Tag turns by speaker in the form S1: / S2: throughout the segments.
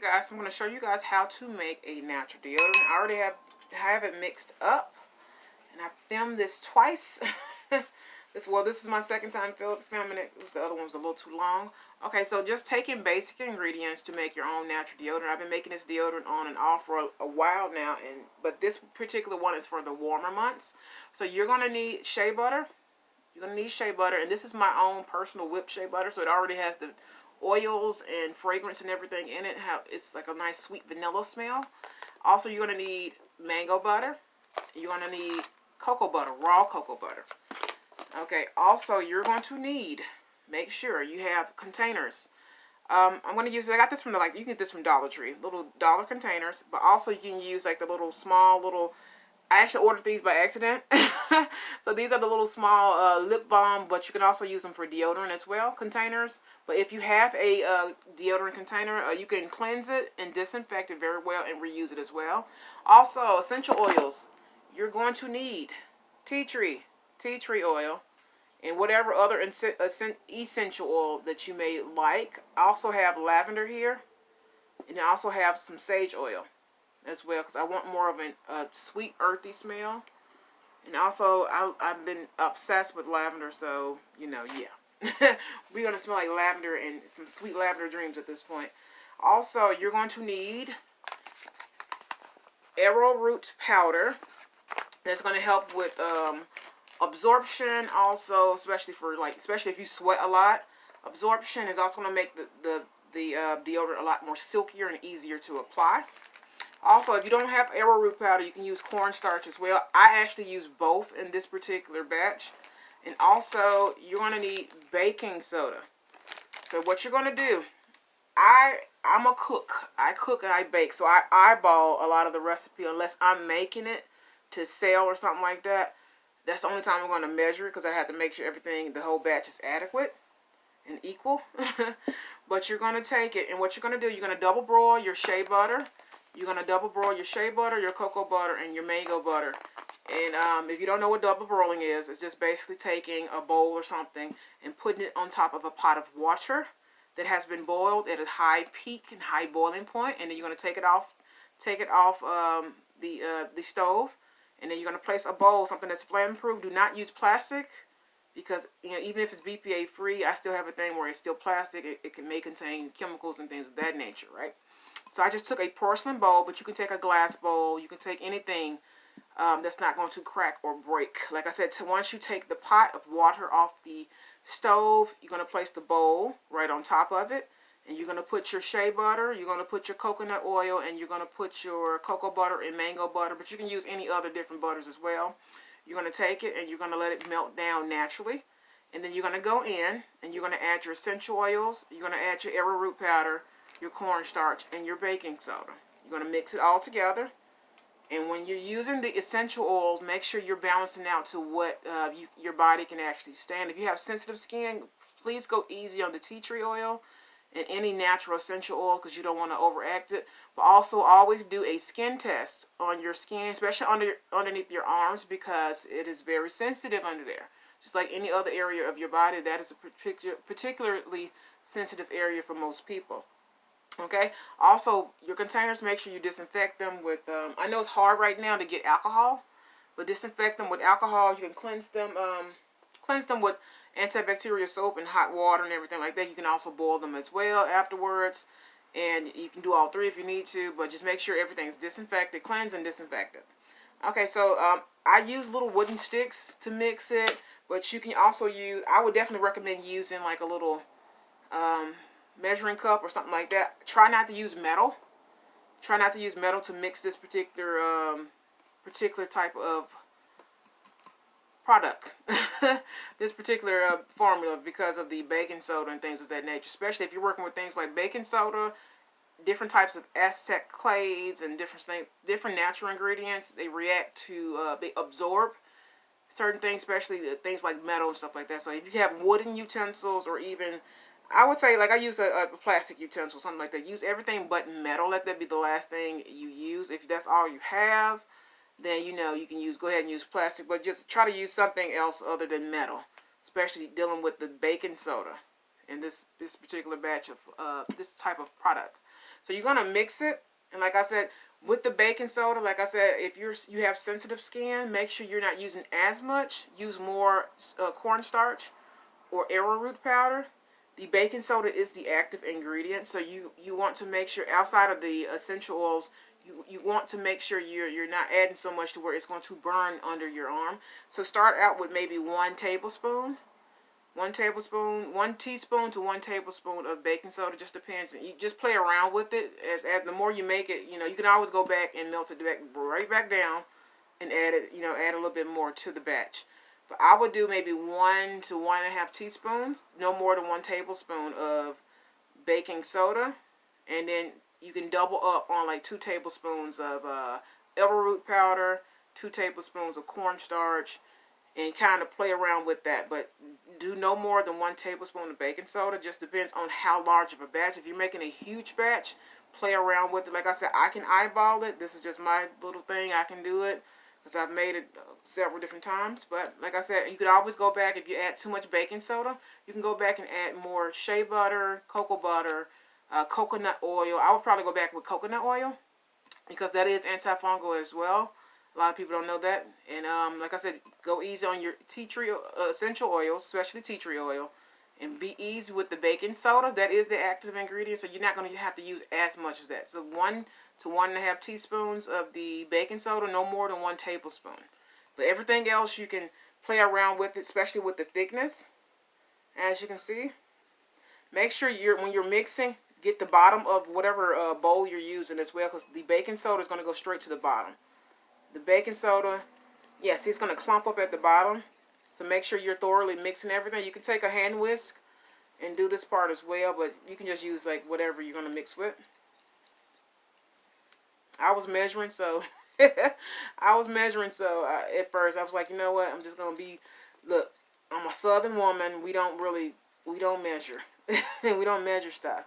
S1: guys, so I'm going to show you guys how to make a natural deodorant. I already have it mixed up, and I filmed this twice. This is my second time filming it, because the other one was a little too long. Okay, so just taking basic ingredients to make your own natural deodorant. I've been making this deodorant on and off for a while now, but this particular one is for the warmer months. So you're going to need shea butter. You're going to need shea butter, and this is my own personal whipped shea butter, so it already has the oils and fragrance and everything in it. It's like a nice sweet vanilla smell. Also, you're going to need mango butter. You're going to need cocoa butter, raw cocoa butter. Okay, also you're going to need, make sure you have containers. I'm going to use, I got this from you can get this from Dollar Tree, little dollar containers, but also you can use like the little small I actually ordered these by accident. So these are the little small lip balm, but you can also use them for deodorant as well, containers. But if you have a deodorant container, you can cleanse it and disinfect it very well and reuse it as well. Also, essential oils. You're going to need tea tree oil, and whatever other essential oil that you may like. I also have lavender here, and I also have some sage oil as well, because I want more of a sweet, earthy smell. And also, I've been obsessed with lavender, so, yeah. We're going to smell like lavender and some sweet lavender dreams at this point. Also, you're going to need arrowroot powder. That's going to help with absorption, also, especially if you sweat a lot. Absorption is also going to make the deodorant a lot more silkier and easier to apply. Also, if you don't have arrowroot powder, you can use cornstarch as well. I actually use both in this particular batch. And also, you're going to need baking soda. So what you're going to do, I'm a cook. I cook and I bake. So I eyeball a lot of the recipe unless I'm making it to sell or something like that. That's the only time I'm going to measure it, because I have to make sure the whole batch is adequate and equal. But you're going to take it, and what you're going to do, you're going to double broil your shea butter. You're going to double broil your shea butter, your cocoa butter, and your mango butter. And if you don't know what double broiling is, it's just basically taking a bowl or something and putting it on top of a pot of water that has been boiled at a high peak and high boiling point. And then you're going to take it off the stove. And then you're going to place a bowl, something that's flame-proof. Do not use plastic, because even if it's BPA free, I still have a thing where it's still plastic. It may contain chemicals and things of that nature, right? So I just took a porcelain bowl, but you can take a glass bowl. You can take anything that's not going to crack or break. Like I said, once you take the pot of water off the stove, you're going to place the bowl right on top of it. And you're going to put your shea butter, you're going to put your coconut oil, and you're going to put your cocoa butter and mango butter. But you can use any other different butters as well. You're going to take it and you're going to let it melt down naturally. And then you're going to go in and you're going to add your essential oils. You're going to add your arrowroot powder, your cornstarch, and your baking soda. You're going to mix it all together. And when you're using the essential oils, make sure you're balancing out to what your body can actually stand. If you have sensitive skin, please go easy on the tea tree oil and any natural essential oil, because you don't want to overact it. But also always do a skin test on your skin, especially underneath your arms, because it is very sensitive under there. Just like any other area of your body, that is a particularly sensitive area for most people. Okay. Also, your containers, make sure you disinfect them with, I know it's hard right now to get alcohol, but disinfect them with alcohol. You can cleanse them with antibacterial soap and hot water and everything like that. You can also boil them as well afterwards, and you can do all three if you need to, but just make sure everything's disinfected, cleansed, and disinfected. Okay, so I use little wooden sticks to mix it, but you can also use, I would definitely recommend using like a little measuring cup or something like that. Try not to use metal. Try not to use metal to mix this particular type of product. This particular formula, because of the baking soda and things of that nature. Especially if you're working with things like baking soda, different types of Aztec clays, and different natural ingredients. They react to, they absorb certain things, especially things like metal and stuff like that. So if you have wooden utensils, or even, I would say, like I use a plastic utensil, something like that. Use everything but metal. Let that be the last thing you use. If that's all you have, then you can go ahead and use plastic, but just try to use something else other than metal, especially dealing with the baking soda in this particular batch of this type of product. So you're going to mix it. And like I said, with the baking soda, like I said, if you have sensitive skin, make sure you're not using as much. Use more cornstarch or arrowroot powder. The baking soda is the active ingredient, so you want to make sure outside of the essential oils, you want to make sure you're not adding so much to where it's going to burn under your arm. So start out with maybe 1 tablespoon. 1 teaspoon to 1 tablespoon of baking soda. Just depends. You just play around with it. As the more you make it, you can always go back and melt it right back down and add it, add a little bit more to the batch. But I would do maybe 1 to 1.5 teaspoons, no more than 1 tablespoon of baking soda. And then you can double up on like 2 tablespoons of arrowroot powder, 2 tablespoons of cornstarch, and kind of play around with that. But do no more than 1 tablespoon of baking soda. Just depends on how large of a batch. If you're making a huge batch, play around with it. Like I said, I can eyeball it. This is just my little thing. I can do it because I've made it several different times. But like I said, you could always go back. If you add too much baking soda, you can go back and add more shea butter, cocoa butter, coconut oil. I would probably go back with coconut oil because that is antifungal as well. A lot of people don't know that. And like I said, go easy on your tea tree essential oils, especially tea tree oil. And be easy with the baking soda. That is the active ingredient, so you're not going to have to use as much as that. So 1 to 1.5 teaspoons of the baking soda, no more than 1 tablespoon. But everything else you can play around with, especially with the thickness. As you can see, make sure when you're mixing, get the bottom of whatever bowl you're using as well, because the baking soda is going to go straight to the bottom. The baking soda, yes, it's going to clump up at the bottom. So make sure you're thoroughly mixing everything. You can take a hand whisk and do this part as well, but you can just use like whatever you're going to mix with. I was measuring, so at first I was like, you know what? I'm just going to look, I'm a Southern woman. We don't measure. We don't measure stuff.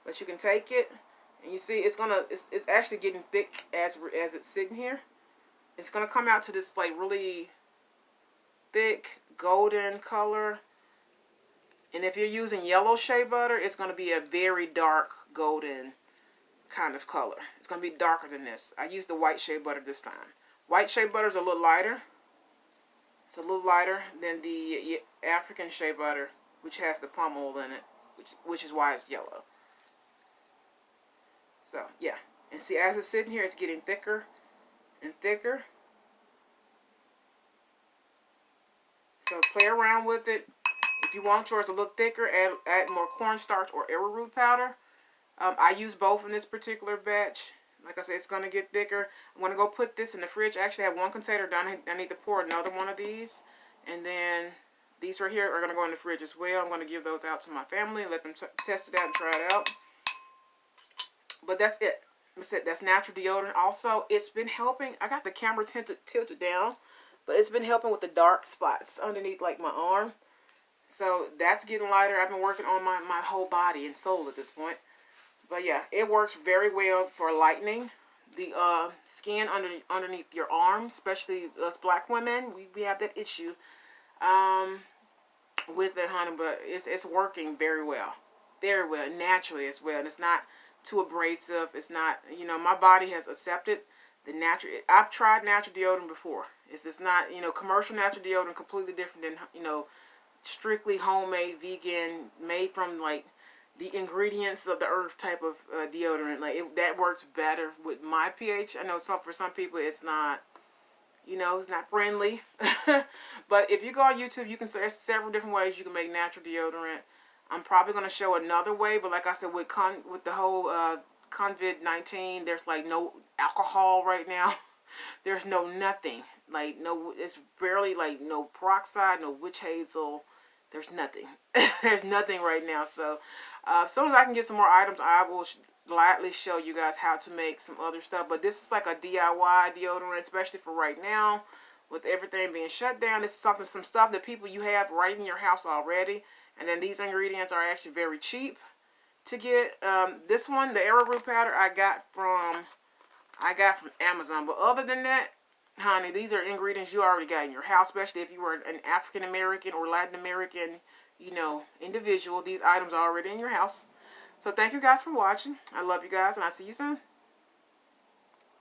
S1: But you can take it, and you see it's actually getting thick as it's sitting here. It's going to come out to this like really thick golden color. And if you're using yellow shea butter, it's going to be a very dark golden kind of color. It's going to be darker than this. I used the white shea butter this time. White shea butter is a little lighter. It's a little lighter than the African shea butter, which has the palm oil in it, which is why it's yellow. So, yeah. And see, as it's sitting here, it's getting thicker and thicker. So play around with it. If you want yours a little thicker, add more cornstarch or arrowroot powder. I use both in this particular batch. Like I said, it's going to get thicker. I'm going to go put this in the fridge. I actually have 1 container done. I need to pour another one of these. And then these right here are going to go in the fridge as well. I'm going to give those out to my family. Let them test it out and try it out. But that's it. That's it. That's natural deodorant. Also, it's been helping. I got the camera tilted down. But it's been helping with the dark spots underneath like my arm. So that's getting lighter. I've been working on my whole body and soul at this point. But yeah, it works very well for lightening the skin underneath your arms, especially us black women. We have that issue with it, honey. But it's working very well, naturally as well. And it's not too abrasive. It's not, my body has accepted the natural. I've tried natural deodorant before. It's not, commercial natural deodorant completely different than, strictly homemade, vegan, made from like the ingredients of the earth type of deodorant. Like that works better with my pH. I know for some people it's not, it's not friendly. But if you go on YouTube, you can there's several different ways you can make natural deodorant. I'm probably going to show another way, but like I said, with the whole COVID-19, there's like no alcohol right now. There's no nothing. Like no, it's barely like no peroxide, no witch hazel. There's nothing. There's nothing right now. So as soon as I can get some more items, I will gladly show you guys how to make some other stuff. But this is like a DIY deodorant, especially for right now. With everything being shut down, this is some stuff that you have right in your house already. And then these ingredients are actually very cheap to get. This one, the arrowroot powder, I got from Amazon. But other than that, honey, these are ingredients you already got in your house, especially if you were an African American or Latin American, individual. These items are already in your house. So thank you guys for watching. I love you guys, and I'll see you soon.